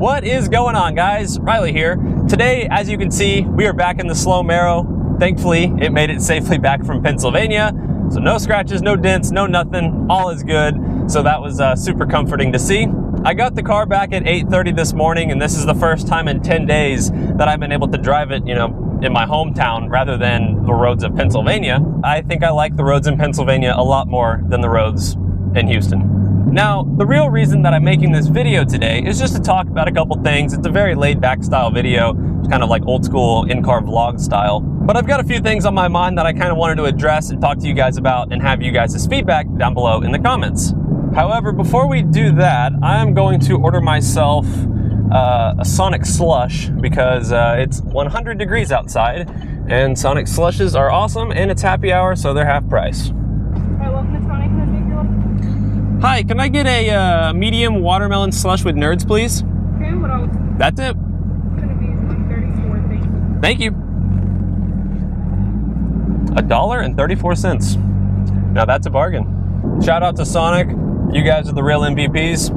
What is going on, guys? Riley here. Today, as you can see, we are back in the slow Camaro. Thankfully, it made it safely back from Pennsylvania. So no scratches, no dents, no nothing, all is good. So that was super comforting to see. I got the car back at 8:30 this morning, and this is the first time in 10 days that I've been able to drive it, you know, in my hometown rather than the roads of Pennsylvania. I think I like the roads in Pennsylvania a lot more than the roads in Houston. Now, the real reason that I'm making this video today is just to talk about a couple things. It's a very laid-back style video. It's kind of like old school in-car vlog style. But I've got a few things on my mind that I kind of wanted to address and talk to you guys about and have you guys' feedback down below in the comments. However, before we do that, I am going to order myself a Sonic slush because it's 100 degrees outside and Sonic slushes are awesome and it's happy hour, so they're half price. Hi, can I get a medium watermelon slush with nerds, please? Okay, what else? That's it. It's gonna be $1.34, Thank you. $1.34. Now that's a bargain. Shout out to Sonic. You guys are the real MVPs.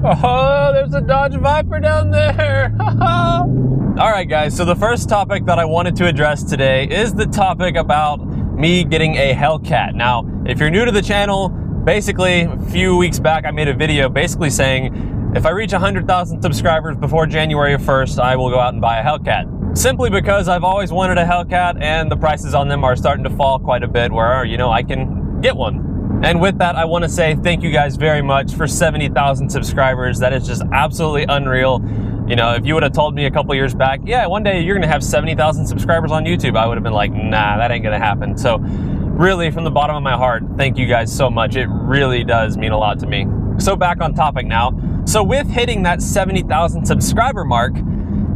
Oh, there's a Dodge Viper down there. All right, guys, so the first topic that I wanted to address today is the topic about me getting a Hellcat. Now, if you're new to the channel, basically a few weeks back I made a video basically saying if I reach 100,000 subscribers before January 1st, I will go out and buy a Hellcat. Simply because I've always wanted a Hellcat and the prices on them are starting to fall quite a bit where, you know, I can get one. And with that, I want to say thank you guys very much for 70,000 subscribers. That is just absolutely unreal. You know, if you would have told me a couple years back, yeah, one day you're going to have 70,000 subscribers on YouTube, I would have been like, nah, that ain't going to happen. So really, from the bottom of my heart, thank you guys so much. It really does mean a lot to me. So back on topic now. So with hitting that 70,000 subscriber mark,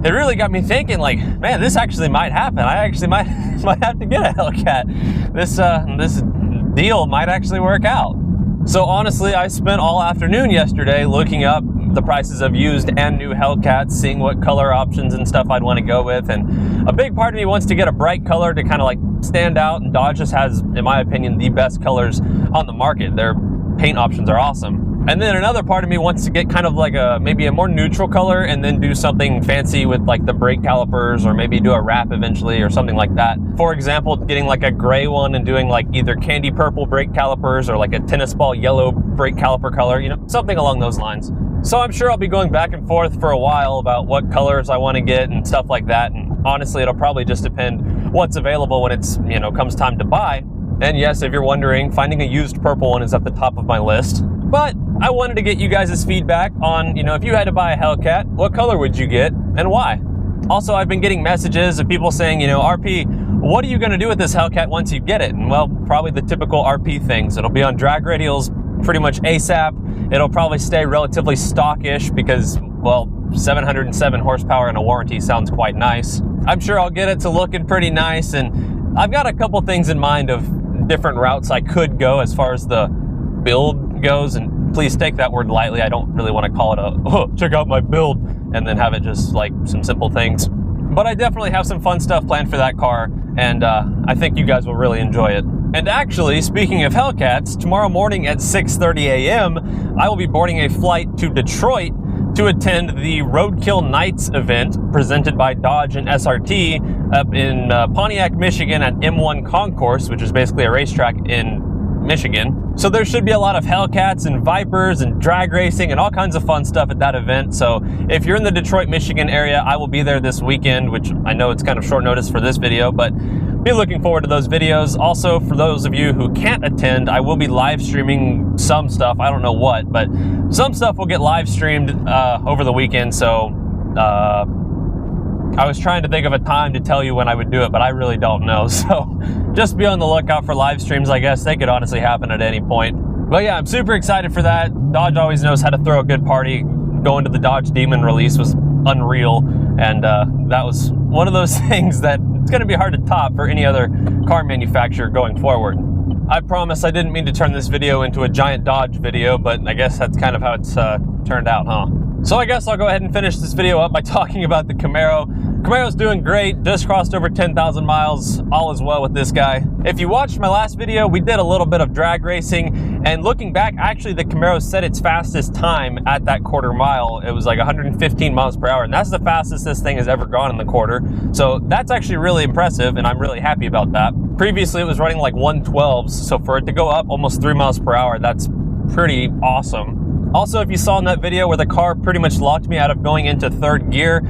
it really got me thinking like, man, this actually might happen. I actually might have to get a Hellcat. This deal might actually work out. So honestly, I spent all afternoon yesterday looking up the prices of used and new Hellcats, seeing what color options and stuff I'd want to go with. And a big part of me wants to get a bright color to kind of like stand out, and Dodge just has, in my opinion, the best colors on the market. Their paint options are awesome. And then another part of me wants to get kind of like maybe a more neutral color and then do something fancy with like the brake calipers, or maybe do a wrap eventually or something like that. For example, getting like a gray one and doing like either candy purple brake calipers or like a tennis ball yellow brake caliper color, you know, something along those lines. So I'm sure I'll be going back and forth for a while about what colors I want to get and stuff like that. And honestly, it'll probably just depend what's available when it's, you know, comes time to buy. And yes, if you're wondering, finding a used purple one is at the top of my list. But I wanted to get you guys' feedback on, you know, if you had to buy a Hellcat, what color would you get and why? Also, I've been getting messages of people saying, you know, RP, what are you going to do with this Hellcat once you get it? And well, probably the typical RP things. It'll be on drag radials pretty much ASAP. It'll probably stay relatively stockish because, well, 707 horsepower and a warranty sounds quite nice. I'm sure I'll get it to looking pretty nice, and I've got a couple things in mind of different routes I could go as far as the build goes, and please take that word lightly. I don't really want to call it a, oh, check out my build, and then have it just like some simple things. But I definitely have some fun stuff planned for that car, and I think you guys will really enjoy it. And actually, speaking of Hellcats, tomorrow morning at 6:30 a.m., I will be boarding a flight to Detroit to attend the Roadkill Nights event presented by Dodge and SRT up in Pontiac, Michigan at M1 Concourse, which is basically a racetrack in Michigan. So there should be a lot of Hellcats and Vipers and drag racing and all kinds of fun stuff at that event. So if you're in the Detroit, Michigan area, I will be there this weekend, which I know it's kind of short notice for this video, but be looking forward to those videos. Also, for those of you who can't attend, I will be live streaming some stuff. I don't know what, but some stuff will get live streamed over the weekend. So I was trying to think of a time to tell you when I would do it, but I really don't know. So just be on the lookout for live streams, I guess. They could honestly happen at any point. But yeah, I'm super excited for that. Dodge always knows how to throw a good party. Going to the Dodge Demon release was unreal. And that was one of those things that it's going to be hard to top for any other car manufacturer going forward. I promise I didn't mean to turn this video into a giant Dodge video, but I guess that's kind of how it's turned out, huh? So I guess I'll go ahead and finish this video up by talking about the Camaro. Camaro's doing great, just crossed over 10,000 miles, all is well with this guy. If you watched my last video, we did a little bit of drag racing, and looking back, actually the Camaro set its fastest time at that quarter mile. It was like 115 miles per hour, and that's the fastest this thing has ever gone in the quarter. So that's actually really impressive, and I'm really happy about that. Previously, it was running like 112s, so for it to go up almost 3 miles per hour, that's pretty awesome. Also, if you saw in that video where the car pretty much locked me out of going into third gear,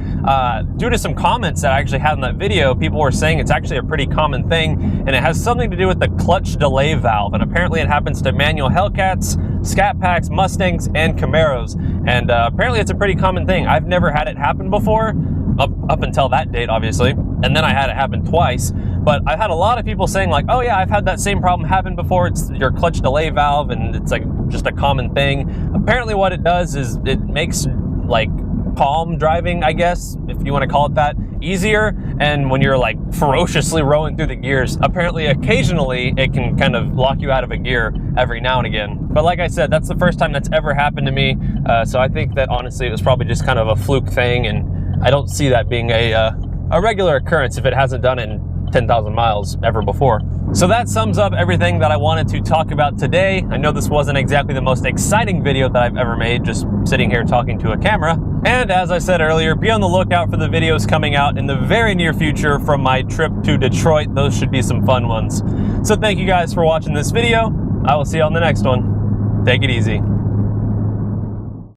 due to some comments that I actually had in that video, people were saying it's actually a pretty common thing, and it has something to do with the clutch delay valve, and apparently it happens to manual Hellcats, Scat Packs, Mustangs, and Camaros, and apparently it's a pretty common thing. I've never had it happen before, up until that date, obviously, and then I had it happen twice. But I've had a lot of people saying like, oh yeah, I've had that same problem happen before. It's your clutch delay valve, and it's like just a common thing. Apparently what it does is it makes like palm driving, I guess, if you want to call it that, easier. And when you're like ferociously rolling through the gears, apparently occasionally it can kind of lock you out of a gear every now and again. But like I said, that's the first time that's ever happened to me. So I think that honestly it was probably just kind of a fluke thing, and I don't see that being a regular occurrence if it hasn't done it in 10,000 miles ever before. So that sums up everything that I wanted to talk about today. I know this wasn't exactly the most exciting video that I've ever made, just sitting here talking to a camera. And as I said earlier, be on the lookout for the videos coming out in the very near future from my trip to Detroit. Those should be some fun ones. So thank you guys for watching this video. I will see you on the next one. Take it easy.